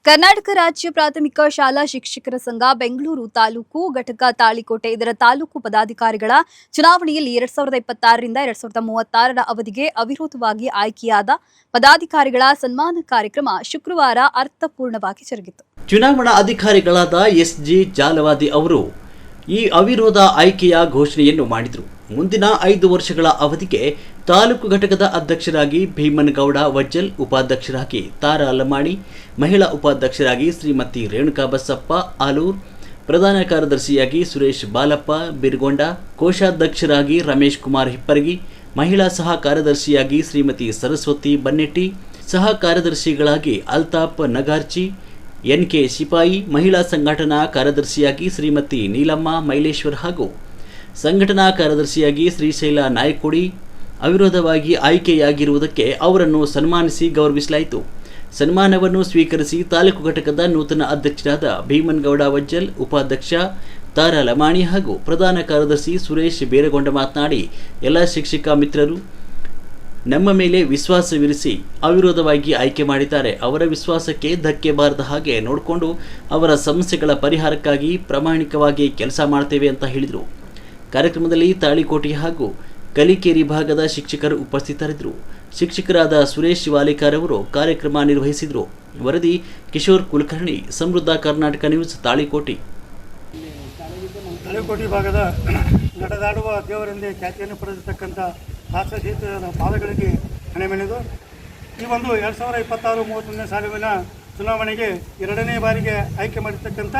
ಕರ್ನಾಟಕ ರಾಜ್ಯ ಪ್ರಾಥಮಿಕ ಶಾಲಾ ಶಿಕ್ಷಕರ ಸಂಘ ಬೆಂಗಳೂರು ತಾಲೂಕು ಘಟಕ ತಾಳಿಕೋಟೆ ಇದರ ತಾಲೂಕು ಪದಾಧಿಕಾರಿಗಳ ಚುನಾವಣೆಯಲ್ಲಿ 2026ರಿಂದ 2036ರ ಅವಧಿಗೆ ಅವಿರೋಧವಾಗಿ ಆಯ್ಕೆಯಾದ ಪದಾಧಿಕಾರಿಗಳ ಸನ್ಮಾನ ಕಾರ್ಯಕ್ರಮ ಶುಕ್ರವಾರ ಅರ್ಥಪೂರ್ಣವಾಗಿ ಜರುಗಿತು. ಚುನಾವಣಾ ಅಧಿಕಾರಿಗಳಾದ ಎಸ್.ಜಿ. ಜಾಲವಾದಿ ಅವರು ಈ ಅವಿರೋಧ ಆಯ್ಕೆಯ ಘೋಷಣೆಯನ್ನು ಮಾಡಿದರು. ಮುಂದಿನ 5 ವರ್ಷಗಳ ಅವಧಿಗೆ ತಾಲೂಕು ಘಟಕದ ಅಧ್ಯಕ್ಷರಾಗಿ ಭೀಮನಗೌಡ ವಜ್ಜಲ್, ಉಪಾಧ್ಯಕ್ಷರಾಗಿ ತಾರಾ ಲಮಾಣಿ, ಮಹಿಳಾ ಉಪಾಧ್ಯಕ್ಷರಾಗಿ ಶ್ರೀಮತಿ ರೇಣುಕಾ ಬಸಪ್ಪ ಆಲೂರ್, ಪ್ರಧಾನ ಕಾರ್ಯದರ್ಶಿಯಾಗಿ ಸುರೇಶ್ ಬಾಲಪ್ಪ ಬಿರ್ಗೊಂಡ, ಕೋಶಾಧ್ಯಕ್ಷರಾಗಿ ರಮೇಶ್ ಕುಮಾರ್ ಹಿಪ್ಪರಗಿ, ಮಹಿಳಾ ಸಹ ಕಾರ್ಯದರ್ಶಿಯಾಗಿ ಶ್ರೀಮತಿ ಸರಸ್ವತಿ ಬನ್ನೆಟ್ಟಿ, ಸಹ ಕಾರ್ಯದರ್ಶಿಗಳಾಗಿ ಅಲ್ತಾಫ್ ನಗಾರ್ಚಿ, ಎನ್.ಕೆ. ಶಿಪಾಯಿ, ಮಹಿಳಾ ಸಂಘಟನಾ ಕಾರ್ಯದರ್ಶಿಯಾಗಿ ಶ್ರೀಮತಿ ನೀಲಮ್ಮ ಮೈಲೇಶ್ವರ್ ಹಾಗೂ ಸಂಘಟನಾ ಕಾರ್ಯದರ್ಶಿಯಾಗಿ ಶ್ರೀಶೈಲ ನಾಯಕೋಡಿ ಅವಿರೋಧವಾಗಿ ಆಯ್ಕೆಯಾಗಿರುವುದಕ್ಕೆ ಅವರನ್ನು ಸನ್ಮಾನಿಸಿ ಗೌರವಿಸಲಾಯಿತು. ಸನ್ಮಾನವನ್ನು ಸ್ವೀಕರಿಸಿ ತಾಲೂಕು ಘಟಕದ ನೂತನ ಅಧ್ಯಕ್ಷರಾದ ಭೀಮನಗೌಡ ವಜ್ಜಲ್, ಉಪಾಧ್ಯಕ್ಷ ತಾರಾ ಲಮಾಣಿ ಹಾಗೂ ಪ್ರಧಾನ ಕಾರ್ಯದರ್ಶಿ ಸುರೇಶ್ ಬೇರಗೊಂಡ ಮಾತನಾಡಿ, ಎಲ್ಲ ಶಿಕ್ಷಕ ಮಿತ್ರರು ನಮ್ಮ ಮೇಲೆ ವಿಶ್ವಾಸವಿರಿಸಿ ಅವಿರೋಧವಾಗಿ ಆಯ್ಕೆ ಮಾಡಿದ್ದಾರೆ. ಅವರ ವಿಶ್ವಾಸಕ್ಕೆ ಧಕ್ಕೆ ಬಾರದ ಹಾಗೆ ನೋಡಿಕೊಂಡು ಅವರ ಸಮಸ್ಯೆಗಳ ಪರಿಹಾರಕ್ಕಾಗಿ ಪ್ರಾಮಾಣಿಕವಾಗಿ ಕೆಲಸ ಮಾಡ್ತೇವೆ ಅಂತ ಹೇಳಿದರು. ಕಾರ್ಯಕ್ರಮದಲ್ಲಿ ತಾಳಿಕೋಟೆ ಹಾಗೂ ಕಲಿಕೇರಿ ಭಾಗದ ಶಿಕ್ಷಕರು ಉಪಸ್ಥಿತರಿದ್ದರು. ಶಿಕ್ಷಕರಾದ ಸುರೇಶ್ ವಾಲೇಕರ್ ಅವರು ಕಾರ್ಯಕ್ರಮ ನಿರ್ವಹಿಸಿದರು. ವರದಿ ಕಿಶೋರ್ ಕುಲಕರ್ಣಿ, ಸಮೃದ್ಧ ಕರ್ನಾಟಕ ನ್ಯೂಸ್, ತಾಳಿಕೋಟೆ. ತಾಳಿಕೋಟೆ ಭಾಗದ ನಡೆದಾಡುವ ದೇವರೆಂದೇ ಖ್ಯಾತಿಯನ್ನು ಪಡೆದಿರ್ತಕ್ಕಂಥ ರಾಷ್ಟ್ರಗೀತದ ಪಾದಗಳಿಗೆ ಹಣೆಮೆಣೆದು ಈ ಒಂದು 2026-31ನೇ ಸಾಲಿನ ಚುನಾವಣೆಗೆ 2ನೇ ಬಾರಿಗೆ ಆಯ್ಕೆ ಮಾಡಿರ್ತಕ್ಕಂಥ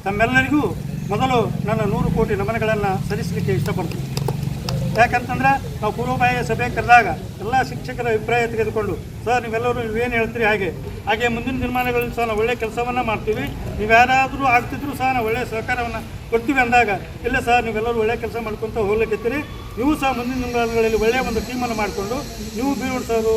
ತಮ್ಮೆಲ್ಲರಿಗೂ ಮೊದಲು ನನ್ನ 100 ಕೋಟಿ ನಮನಗಳನ್ನು ಸಲ್ಲಿಸಲಿಕ್ಕೆ ಇಷ್ಟಪಡ್ತೀನಿ. ಯಾಕಂತಂದ್ರೆ ನಾವು ಪೂರ್ವಭಾವಿ ಸಭೆ ಕರೆದಾಗ ಎಲ್ಲ ಶಿಕ್ಷಕರ ಅಭಿಪ್ರಾಯ ತೆಗೆದುಕೊಂಡು, ಸರ್ ನೀವೆಲ್ಲರೂ ನೀವೇನು ಹೇಳ್ತೀರಿ ಹಾಗೆ ಮುಂದಿನ ದಿನಮಾನಗಳಲ್ಲಿ ಸಹ ನಾವು ಒಳ್ಳೆಯ ಕೆಲಸವನ್ನು ಮಾಡ್ತೀವಿ, ನೀವು ಯಾರಾದರೂ ಆಗ್ತಿದ್ರು ಸಹ ನಾವು ಒಳ್ಳೆಯ ಸಹಕಾರವನ್ನು ಕೊಡ್ತೀವಿ ಅಂದಾಗ, ಇಲ್ಲ ಸರ್ ನೀವೆಲ್ಲರೂ ಒಳ್ಳೆಯ ಕೆಲಸ ಮಾಡ್ಕೊತ ಹೋಗ್ಲಿಕ್ಕಿರ್ತೀರಿ, ನೀವು ಸಹ ಮುಂದಿನ ದಿನಗಳಲ್ಲಿ ಒಳ್ಳೆಯ ಒಂದು ಟೀಮನ್ನು ಮಾಡಿಕೊಂಡು ನೀವು ಬೀಳ್ಸೋರು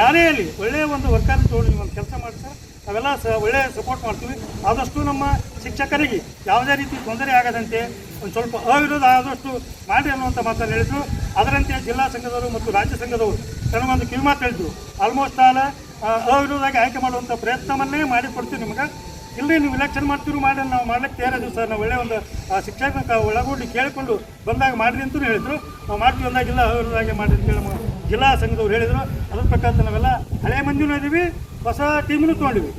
ಯಾರೇ ಅಲ್ಲಿ ಒಳ್ಳೆಯ ಒಂದು ವರ್ಕರ್ ತೊಗೊಂಡು ನೀವು ಒಂದು ಕೆಲಸ ಮಾಡಿ ಸರ್, ನಾವೆಲ್ಲ ಒಳ್ಳೆಯ ಸಪೋರ್ಟ್ ಮಾಡ್ತೀವಿ. ಆದಷ್ಟು ನಮ್ಮ ಶಿಕ್ಷಕರಿಗೆ ಯಾವುದೇ ರೀತಿ ತೊಂದರೆ ಆಗದಂತೆ ಒಂದು ಸ್ವಲ್ಪ ಅವಿರೋಧ ಆದಷ್ಟು ಮಾಡಿ ಅನ್ನುವಂಥ ಮಾತನ್ನು ಹೇಳಿದರು. ಅದರಂತೆ ಜಿಲ್ಲಾ ಸಂಘದವರು ಮತ್ತು ರಾಜ್ಯ ಸಂಘದವರು ಕೆಲವೊಂದು ಕಿವಿಮಾತು ಹೇಳಿದ್ರು. ಆಲ್ಮೋಸ್ಟ್ ಆಲ್ ಅವಿರೋಧವಾಗಿ ಆಯ್ಕೆ ಮಾಡುವಂಥ ಪ್ರಯತ್ನವನ್ನೇ ಮಾಡಿಕೊಡ್ತೀವಿ ನಿಮಗೆ. ಇಲ್ಲಿ ನೀವು ಇಲೆಕ್ಷನ್ ಮಾಡ್ತೀವಿ ಮಾಡಿ ನಾವು ಮಾಡ್ಲಿಕ್ಕೆ ತಯಾರಿದ್ದೀವಿ ಸರ್, ನಾವು ಒಳ್ಳೆಯ ಒಂದು ಶಿಕ್ಷಕ ಒಳಗೊಂಡು ಕೇಳಿಕೊಂಡು ಬಂದಾಗ ಮಾಡಿರಿ ಅಂತೂ ಹೇಳಿದರು. ನಾವು ಮಾಡ್ತೀವಿ ಅಂದಾಗಿಲ್ಲ ಅವಿರೋಧವಾಗಿ ಮಾಡಿ ಅಂತೇಳಿ ನಮ್ಮ ಜಿಲ್ಲಾ ಸಂಘದವ್ರು ಹೇಳಿದರು. ಅದ್ರ ಪ್ರಕಾರ ನಾವೆಲ್ಲ ಹಳೆ ಮಂದಿನೂ ಇದ್ದೀವಿ, ಹೊಸ ಟೀಮನ್ನು ತೊಗೊಂಡಿವಿ.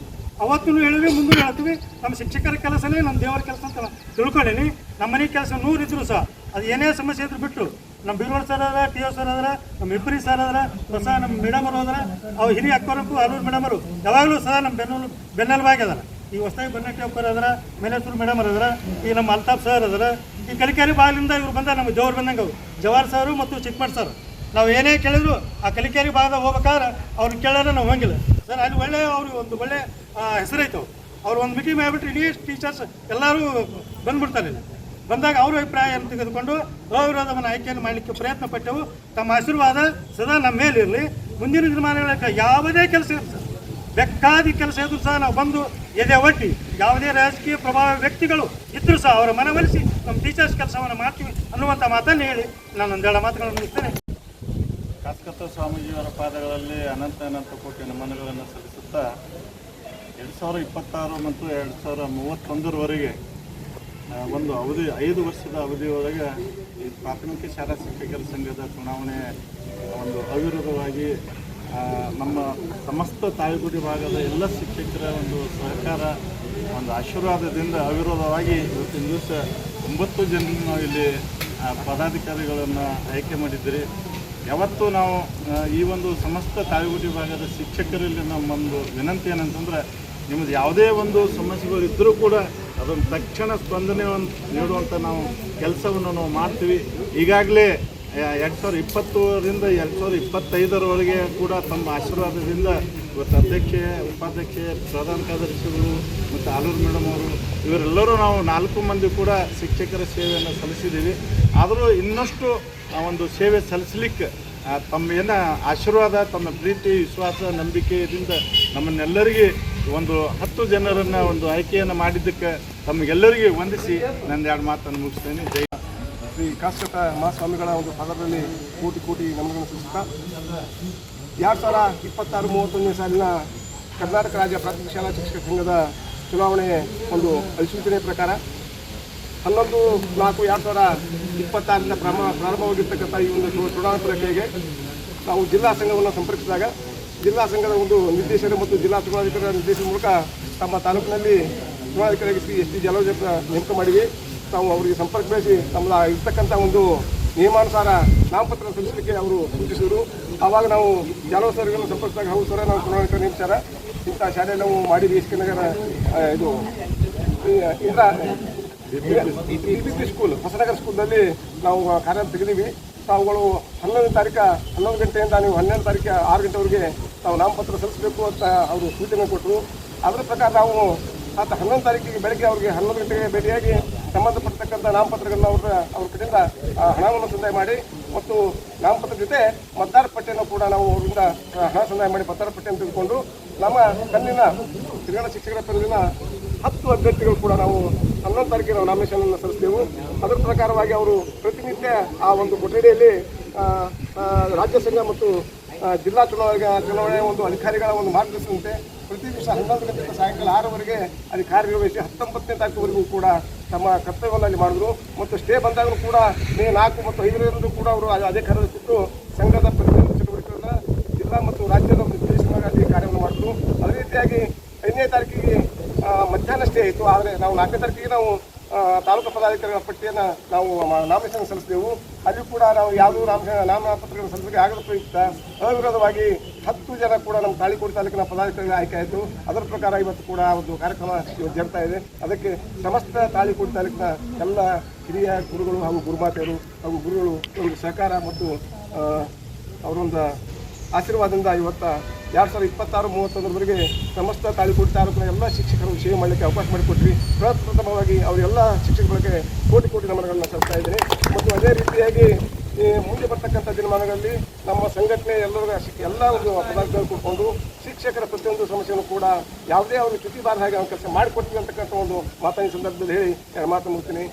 ಅವತ್ತೂ ಹೇಳಿವಿ, ಮುಂದೂ ಹೇಳ್ತೀವಿ. ನಮ್ಮ ಶಿಕ್ಷಕರ ಕೆಲಸನೇ ನಮ್ಮ ದೇವರ ಕೆಲಸ ಅಂತ ತಿಳ್ಕೊಂಡೀನಿ. ನಮ್ಮ ಮನೆ ಕೆಲಸ 100 ಇದ್ರು ಸಹ ಅದು ಏನೇ ಸಮಸ್ಯೆ ಇದ್ರು ಬಿಟ್ಟು ನಮ್ಮ ಬೀರ್ವಾಡ್ ಸರ್ ಅದರ, ಟಿ ಒ ಸರ್ ಅದರ, ನಮ್ಮ ಇಬ್ಬರಿ ಸರ್ ಅದರ, ಹೊಸ ನಮ್ಮ ಮೇಡಮರು ಅದರ, ಅವ್ರು ಹಿರಿಯ ಅಕ್ಕವರಂತೂ ಅಲ್ಲೂರು ಮೇಡಮರು ಯಾವಾಗಲೂ ಸಹ ನಮ್ಮ ಬೆನ್ನೆಲುಬಾಗಿ ಅದರ. ಈ ಹೊಸದಾಗಿ ಬನ್ನಟ್ಟಿ ಅಕ್ಕರು ಅದರ, ಮೇಲೇಶ್ವರ ಮೇಡಮರ್ ಅದರ, ಈ ನಮ್ಮ ಅಲ್ತಾಫ್ ಸರ್ ಅದರ, ಈ ಕಲಿಕೇರಿ ಬಾಗಿಲಿಂದ ಇವ್ರು ಬಂದ ನಮ್ಮ ಜವರ್ ಬಂದಂಗೆ ಅವರು ಜವಾರ್ ಸರು ಮತ್ತು ಚಿಕ್ಕಮಠ್ ಸರ್. ನಾವು ಏನೇ ಕೇಳಿದ್ರು ಆ ಕಲಿಕೇರಿ ಭಾಗದಾಗ ಹೋಗ್ಬೇಕಾದ್ರೆ ಅವ್ರನ್ನ ಕೇಳೋಣ ನಾವು ಹೋಗಿಲ್ಲ ಸರ್. ಅಲ್ಲಿ ಒಳ್ಳೆಯ ಅವ್ರಿಗೆ ಒಂದು ಒಳ್ಳೆಯ ಹೆಸರೈತೆ. ಅವ್ರು ಒಂದು ಮೀಟಿಂಗ್ ಮಾಡಿಬಿಟ್ಟು ಇಡೀ ಟೀಚರ್ಸ್ ಎಲ್ಲರೂ ಬಂದ್ಬಿಡ್ತಾರೆ. ಬಂದಾಗ ಅವ್ರ ಅಭಿಪ್ರಾಯವನ್ನು ತೆಗೆದುಕೊಂಡು ಅವಿರೋಧವನ್ನು ಆಯ್ಕೆಯನ್ನು ಮಾಡಲಿಕ್ಕೆ ಪ್ರಯತ್ನ ಪಟ್ಟೆವು. ತಮ್ಮ ಆಶೀರ್ವಾದ ಸದಾ ನಮ್ಮ ಮೇಲಿರಲಿ. ಮುಂದಿನ ದಿನಮಾನಗಳ ಯಾವುದೇ ಕೆಲಸ ಇರ್ತದೆ, ಬೇಕಾದ ಕೆಲಸ ಇದ್ರೂ ಸಹ ನಾವು ಬಂದು ಎದೆ ಒಟ್ಟಿ ಯಾವುದೇ ರಾಜಕೀಯ ಪ್ರಭಾವ ವ್ಯಕ್ತಿಗಳು ಇದ್ದರೂ ಸಹ ಅವರ ಮನವೊಲಿಸಿ ನಮ್ಮ ಟೀಚರ್ಸ್ ಕೆಲಸವನ್ನು ಮಾಡ್ತೀವಿ ಅನ್ನುವಂಥ ಮಾತನ್ನು ಹೇಳಿ ನಾನು ಒಂದೆರಡು ಮಾತುಗಳನ್ನು ಮುಗಿಸ್ತೇನೆ. ಕಾಸ್ಕತ್ತ ಸ್ವಾಮೀಜಿಯವರ ಪಾದಗಳಲ್ಲಿ ಅನಂತ ಕೋಟಿ ನಮನಗಳನ್ನು ಸಲ್ಲಿಸುತ್ತಾ 2026 ಮತ್ತು 2031ರವರೆಗೆ ಒಂದು ಅವಧಿ 5 ವರ್ಷದ ಅವಧಿಯೊಳಗೆ ಈ ಪ್ರಾಥಮಿಕ ಶಾಲಾ ಶಿಕ್ಷಕರ ಸಂಘದ ಚುನಾವಣೆ ಒಂದು ಅವಿರೋಧವಾಗಿ ನಮ್ಮ ಸಮಸ್ತ ತಾಳಿಕೋಟೆ ಭಾಗದ ಎಲ್ಲ ಶಿಕ್ಷಕರ ಒಂದು ಸಹಕಾರ, ಒಂದು ಆಶೀರ್ವಾದದಿಂದ ಅವಿರೋಧವಾಗಿ ಇವತ್ತಿನ ದಿವಸ 9 ಜನ ನಾವು ಇಲ್ಲಿ ಪದಾಧಿಕಾರಿಗಳನ್ನು ಆಯ್ಕೆ ಮಾಡಿದ್ದೀರಿ. ಯಾವತ್ತೂ ನಾವು ಈ ಒಂದು ಸಮಸ್ತ ತಾಳಿಕೋಟೆ ಭಾಗದ ಶಿಕ್ಷಕರಲ್ಲಿ ನಮ್ಮೊಂದು ವಿನಂತಿ ಏನಂತಂದ್ರೆ, ನಿಮ್ಮದು ಯಾವುದೇ ಒಂದು ಸಮಸ್ಯೆಗಳು ಇದ್ದರೂ ಕೂಡ ಅದನ್ನು ತಕ್ಷಣ ಸ್ಪಂದನೆ ನೀಡುವಂಥ ನಾವು ಕೆಲಸವನ್ನು ನಾವು ಮಾಡ್ತೀವಿ. ಈಗಾಗಲೇ 2020ರಿಂದ 2025ರವರೆಗೆ ಕೂಡ ತಮ್ಮ ಆಶೀರ್ವಾದದಿಂದ ಇವತ್ತು ಅಧ್ಯಕ್ಷೆ, ಉಪಾಧ್ಯಕ್ಷೆ, ಪ್ರಧಾನ ಕಾರ್ಯದರ್ಶಿಗಳು ಮತ್ತು ಆಲೂರು ಮೇಡಮ್ ಅವರು ಇವರೆಲ್ಲರೂ ನಾವು 4 ಮಂದಿ ಕೂಡ ಶಿಕ್ಷಕರ ಸೇವೆಯನ್ನು ಸಲ್ಲಿಸಿದ್ದೀವಿ. ಆದರೂ ಇನ್ನಷ್ಟು ಒಂದು ಸೇವೆ ಸಲ್ಲಿಸಲಿಕ್ಕೆ ತಮ್ಮ ಏನು ಆಶೀರ್ವಾದ, ತಮ್ಮ ಪ್ರೀತಿ, ವಿಶ್ವಾಸ, ನಂಬಿಕೆಯಿಂದ ನಮ್ಮನ್ನೆಲ್ಲರಿಗೆ ಒಂದು 10 ಜನರನ್ನು ಒಂದು ಆಯ್ಕೆಯನ್ನು ಮಾಡಿದ್ದಕ್ಕೆ ತಮಗೆಲ್ಲರಿಗೆ ವಂದಿಸಿ ನನ್ನ 2 ಮಾತನ್ನು ಮುಗಿಸ್ತೇನೆ. ಜೈ ಶ್ರೀ ಕಾಸ್ಕತ್ತ ಮಹಾಸ್ವಾಮಿಗಳ ಒಂದು ಪದದಲ್ಲಿ ಕೋಟಿ ನಮನಗಳನ್ನು ಸಲ್ಲಿಸುತ್ತಾ 2026-31ನೇ ಸಾಲಿನ ಕರ್ನಾಟಕ ರಾಜ್ಯ ಪ್ರಾಥಮಿಕ ಶಾಲಾ ಶಿಕ್ಷಕ ಸಂಘದ ಚುನಾವಣೆ ಒಂದು ಅಧಿಸೂಚನೆ ಪ್ರಕಾರ 11/4/2026 ಪ್ರಾರಂಭವಾಗಿರ್ತಕ್ಕಂಥ ಈ ಒಂದು ಚುನಾವಣಾ ಪ್ರಕ್ರಿಯೆಗೆ ನಾವು ಜಿಲ್ಲಾ ಸಂಘವನ್ನು ಸಂಪರ್ಕಿಸಿದಾಗ ಜಿಲ್ಲಾ ಸಂಘದ ಒಂದು ನಿರ್ದೇಶಕರು ಮತ್ತು ಜಿಲ್ಲಾ ಚುನಾವಣಾಧಿಕಾರಿಗಳ ನಿರ್ದೇಶನ ಮೂಲಕ ತಮ್ಮ ತಾಲೂಕಿನಲ್ಲಿ ಚುನಾವಣಾಧಿಕಾರಿಗೆ ಶ್ರೀ ಎಸ್ ಟಿ ಜಾಲವಾದಿ ನೇಮಕ ಮಾಡಿವಿ. ನಾವು ಅವರಿಗೆ ಸಂಪರ್ಕ ಬೆಳೆಸಿ ತಮ್ಮ ಇರ್ತಕ್ಕಂಥ ಒಂದು ನಿಯಮಾನುಸಾರ ನಾಮಪತ್ರ ಸಲ್ಲಿಸಲಿಕ್ಕೆ ಅವರು ಸೂಚಿಸಿದರು. ಆವಾಗ ನಾವು ಜಾಲವಾದಿ ಸರ್ಗಳನ್ನು ಸಂಪರ್ಕಿಸಿದಾಗ ಹೌದು ಸರ ನಾವು ಚುನಾವಣಾಧಿಕಾರಿ ನೇಮಿಸ್ಯಾರ, ಇಂಥ ಶಾಲೆ ನಾವು ಮಾಡಿದ್ವಿ ಎಸ್ ಕೆ ನಗರ ಇದು DPP ಸ್ಕೂಲ್ ಹೊಸನಗರ ಸ್ಕೂಲ್ನಲ್ಲಿ ನಾವು ಕಾರ್ಯ ತೆಗೆದೀವಿ. ತಾವುಗಳು 11 ಗಂಟೆಯಿಂದ ನೀವು 12 ತಾರೀಕು 6 ಗಂಟೆವರೆಗೆ ತಾವು ನಾಮಪತ್ರ ಸಲ್ಲಿಸಬೇಕು ಅಂತ ಅವರು ಸೂಚನೆ ಕೊಟ್ಟರು. ಅದರ ಪ್ರಕಾರ ನಾವು 11 ತಾರೀಕಿಗೆ ಬೆಳಗ್ಗೆ ಅವರಿಗೆ 11 ಗಂಟೆಗೆ ಭೇಟಿಯಾಗಿ ಸಂಬಂಧಪಟ್ಟತಕ್ಕಂಥ ನಾಮಪತ್ರಗಳನ್ನು ಅವ್ರ ಕಡೆಯಿಂದ ಹಣವನ್ನು ಸಂದಾಯ ಮಾಡಿ ಮತ್ತು ನಾಮಪತ್ರ ಜೊತೆ ಮತದಾರ ಪಟ್ಟಿಯನ್ನು ಕೂಡ ನಾವು ಅವರಿಂದ ಹಣ ಸಂದಾಯ ಮಾಡಿ ಮತದಾರ ಪಟ್ಟಿಯನ್ನು ತೆಗೆದುಕೊಂಡು ನಮ್ಮ ಕಲ್ಲಿನ ತಿರುಗಾಣ ಶಿಕ್ಷಕರ ಪದವಿನ 10 ಅಭ್ಯರ್ಥಿಗಳು ಕೂಡ ನಾವು 11 ತಾರೀಕಿಗೆ ನಾವು ನಾಮಿನೇಷನನ್ನು ಸಲ್ಲಿಸಿದೆವು. ಅದರ ಪ್ರಕಾರವಾಗಿ ಅವರು ಪ್ರತಿನಿತ್ಯ ಆ ಒಂದು ಕೊಠಡಿಯಲ್ಲಿ ರಾಜ್ಯ ಸಂಘ ಮತ್ತು ಜಿಲ್ಲಾ ಚುನಾವಣೆ ಒಂದು ಅಧಿಕಾರಿಗಳ ಒಂದು ಮಾರ್ಗದರ್ಶನಂತೆ ಪ್ರತಿ ದಿವಸ 11 ಗಂಟೆಯಿಂದ ಸಾಯಂಕಾಲ 6ರವರೆಗೆ ಅಲ್ಲಿ ಕಾರ್ಯನಿರ್ವಹಿಸಿ 19ನೇ ತಾರೀಕುವರೆಗೂ ಕೂಡ ತಮ್ಮ ಕರ್ತವ್ಯವನ್ನು ಅಲ್ಲಿ ಮಾಡಿದ್ರು. ಮತ್ತು ಸ್ಟೇ ಬಂದಾಗಲೂ ಕೂಡ ಮೇ 4 ಮತ್ತು 5ರಂದು ಕೂಡ ಅವರು ಅದೇ ಕಾರ್ಯದಲ್ಲಿಟ್ಟು ಸಂಘದ ಪ್ರತಿಯೊಂದು ಚಟುವಟಿಕೆಗಳನ್ನು ಜಿಲ್ಲಾ ಮತ್ತು ರಾಜ್ಯದ ನಿರ್ದೇಶನಗಳಲ್ಲಿ ಕಾರ್ಯವನ್ನು ಮಾಡಿದ್ರು. ಅದೇ ರೀತಿಯಾಗಿ 5ನೇ ತಾರೀಕಿಗೆ ಮಧ್ಯಾಹ್ನ ಸ್ಟೇ ಆಯಿತು. ಆದರೆ ನಾವು 4ನೇ ತಾರೀಕಿಗೆ ನಾವು ತಾಲೂಕು ಪದಾಧಿಕಾರಿಗಳ ಪಟ್ಟಿಯನ್ನು ನಾವು ನಾಮಿನೇಷನ್ ಸಲ್ಲಿಸಿದೆವು. ಅಲ್ಲಿ ಕೂಡ ನಾವು ಯಾವುದೂ ನಾಮಪತ್ರಗಳನ್ನು ಸಲ್ಲಿಸಲಿಕ್ಕೆ ಆಗದ ಪ್ರಯುಕ್ತ ಅವಿರೋಧವಾಗಿ 10 ಜನ ಕೂಡ ನಮ್ಮ ತಾಳಿಕೋಟೆ ತಾಲೂಕಿನ ಪದಾಧಿಕಾರಿಗಳು ಆಯ್ಕೆ ಆಯಿತು. ಅದರ ಪ್ರಕಾರ ಇವತ್ತು ಕೂಡ ಒಂದು ಕಾರ್ಯಕ್ರಮ ಇವತ್ತು ಜರುಗ್ತಾ ಇದೆ. ಅದಕ್ಕೆ ಸಮಸ್ತ ತಾಳಿಕೋಟೆ ತಾಲೂಕಿನ ಎಲ್ಲ ಹಿರಿಯ ಗುರುಗಳು ಹಾಗೂ ಗುರುಮಾತೆಯರು ಹಾಗೂ ಗುರುಗಳು ಒಂದು ಸಹಕಾರ ಮತ್ತು ಅವರೊಂದು ಆಶೀರ್ವಾದದಿಂದ ಇವತ್ತು 2026-31ವರೆಗೆ ಸಮಸ್ತ ತಾಳಿಕೋಟೆ ತಾಲೂಕಿನ ಎಲ್ಲ ಶಿಕ್ಷಕರು ಸೇವೆ ಮಾಡಲಿಕ್ಕೆ ಅವಕಾಶ ಮಾಡಿಕೊಟ್ರಿ. ಪ್ರಪ್ರಥಮವಾಗಿ ಅವರೆಲ್ಲ ಶಿಕ್ಷಕರಿಗೆ ಕೋಟಿ ನಮನಗಳನ್ನು ಸಲ್ಲಿಸ್ತಾ ಇದ್ದೀನಿ. ಮತ್ತು ಅದೇ ರೀತಿಯಾಗಿ ಮುಂದೆ ಬರ್ತಕ್ಕಂಥ ದಿನಮಾನಗಳಲ್ಲಿ ನಮ್ಮ ಸಂಘಟನೆ ಎಲ್ಲ ಒಂದು ಪದಾರ್ಥಗಳು ಕೊಟ್ಕೊಂಡು ಶಿಕ್ಷಕರ ಪ್ರತಿಯೊಂದು ಸಮಸ್ಯೆಯನ್ನು ಕೂಡ ಯಾವುದೇ ಅವರು ಚ್ಯುತಿ ಬಾರದ ಹಾಗೆ ಕೆಲಸ ಮಾಡಿಕೊಡ್ತೀವಿ ಅಂತಕ್ಕಂಥ ಒಂದು ಮಾತನ್ನ ಸಂದರ್ಭದಲ್ಲಿ ಹೇಳಿ ಮಾತು ಮುಗಿಸ್ತೀನಿ.